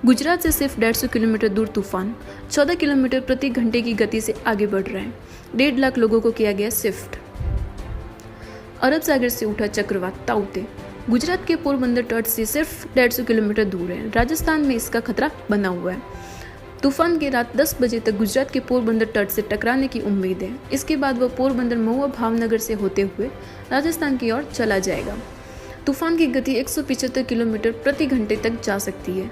गुजरात से सिर्फ 150 किलोमीटर दूर तूफान 14 किलोमीटर प्रति घंटे की गति से आगे बढ़ रहा है। 1.5 लाख लोगों को किया गया शिफ्ट। अरब सागर से उठा चक्रवात ताउते गुजरात के पोरबंदर तट से सिर्फ 150 किलोमीटर दूर है। राजस्थान में इसका खतरा बना हुआ है। तूफान की रात 10 बजे तक गुजरात के पोरबंदर तट से टकराने की उम्मीद है। इसके बाद वह पोरबंदर, महुआ, भावनगर से होते हुए राजस्थान की ओर चला जाएगा। तूफान की गति 175 किलोमीटर प्रति घंटे तक जा सकती है।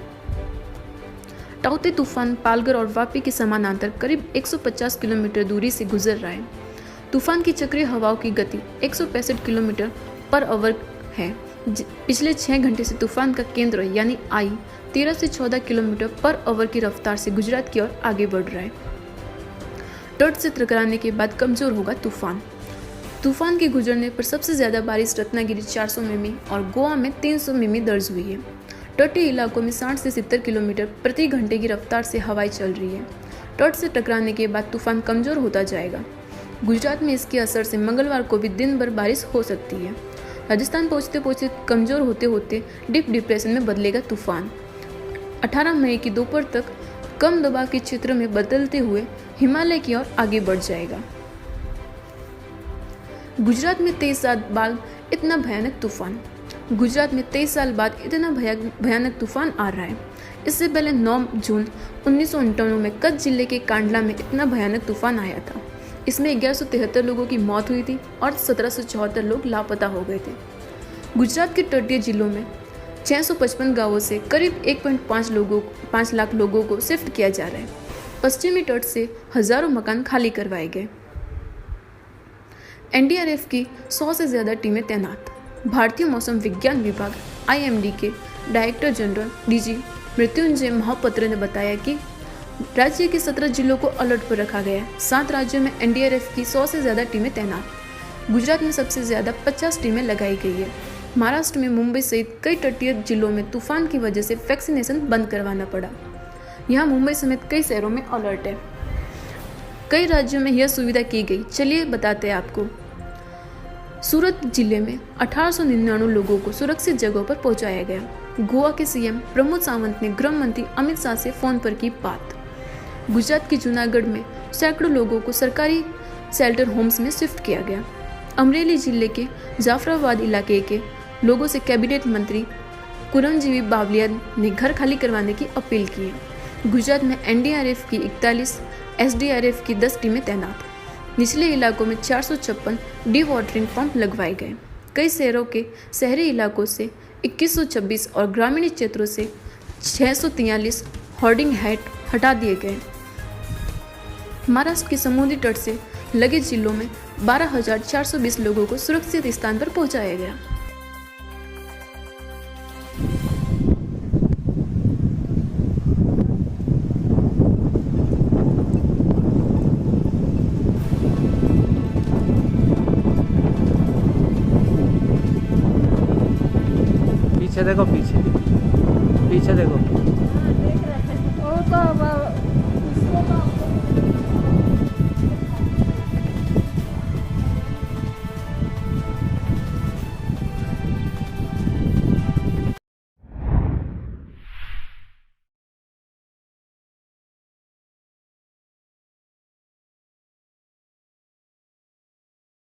ताउते तूफान पालघर और वापी के समानांतर करीब 150 किलोमीटर दूरी से गुजर रहा है। तूफान की चक्रीय हवाओं की गति 165 किलोमीटर पर आवर है। पिछले 6 घंटे से तूफान का केंद्र यानी आई 13 से 14 किलोमीटर पर आवर की रफ्तार से गुजरात की ओर आगे बढ़ रहा है। तट से टकराने के बाद कमजोर होगा तूफान। तूफान के गुजरने पर सबसे ज्यादा बारिश रत्नागिरी 400 मिमी और गोवा में 300 मिमी दर्ज हुई है। तटीय इलाकों में 60 से 70 किलोमीटर प्रति घंटे की रफ्तार से हवाएं चल रही है। तट से टकराने के बाद तूफान कमजोर होता जाएगा। गुजरात में इसके असर से मंगलवार को भी दिन भर बारिश हो सकती है। राजस्थान पहुंचते पहुंचते कमजोर होते होते डीप डिप्रेशन में बदलेगा तूफान। 18 मई की दोपहर तक कम दबाव के क्षेत्र में बदलते हुए हिमालय की ओर आगे बढ़ जाएगा। गुजरात में 23 साल बाद इतना भयानक तूफान। गुजरात में 23 साल बाद इतना भयानक तूफान आ रहा है। इससे पहले 9 जून 1959 में कच्छ जिले के कांडला में इतना भयानक तूफान आया था। इसमें 1173 लोगों की मौत हुई थी और 1774 लोग लापता हो गए थे। गुजरात के तटीय जिलों में 655 गांवों से करीब 1.5 लाख लोगों को शिफ्ट किया जा रहा है। पश्चिमी तट से हजारों मकान खाली करवाए गए। एनडीआरएफ की 100 से ज़्यादा टीमें तैनात। भारतीय मौसम विज्ञान विभाग IMD के director general DG Mrityunjay Mohapatra ने बताया कि राज्य के 17 जिलों को अलर्ट पर रखा गया है। 7 राज्यों में एनडीआरएफ की 100 से ज़्यादा टीमें तैनात। गुजरात में सबसे ज़्यादा 50 टीमें लगाई गई है। महाराष्ट्र में मुंबई सहित कई तटीय जिलों में तूफान की वजह से वैक्सीनेशन बंद करवाना पड़ा। यहाँ मुंबई समेत कई शहरों में अलर्ट है। कई राज्यों में यह सुविधा की गई। चलिए बताते हैं आपको। सूरत जिले में 1899 लोगों को सुरक्षित जगहों पर पहुंचाया गया। गोवा के CM प्रमोद सावंत ने गृह मंत्री अमित शाह से फोन पर की बात। गुजरात के जूनागढ़ में सैकड़ों लोगों को सरकारी शेल्टर होम्स में शिफ्ट किया गया। अमरेली जिले के जाफराबाद इलाके के लोगों से कैबिनेट मंत्री कुरमजीवी बावलिया ने घर खाली करवाने की अपील की है। गुजरात में एनडीआरएफ की 41, एसडीआरएफ की 10 टीमें तैनात। निचले इलाकों में 456 डी वाटरिंग पंप लगवाए गए। कई शहरों के शहरी इलाकों से 2126 और ग्रामीण क्षेत्रों से 643 होर्डिंग हेड हटा दिए गए। महाराष्ट्र के समुद्री तट से लगे जिलों में 12,420 लोगों को सुरक्षित स्थान पर पहुंचाया गया। पीछे देखो, पीछे देखो। वो तो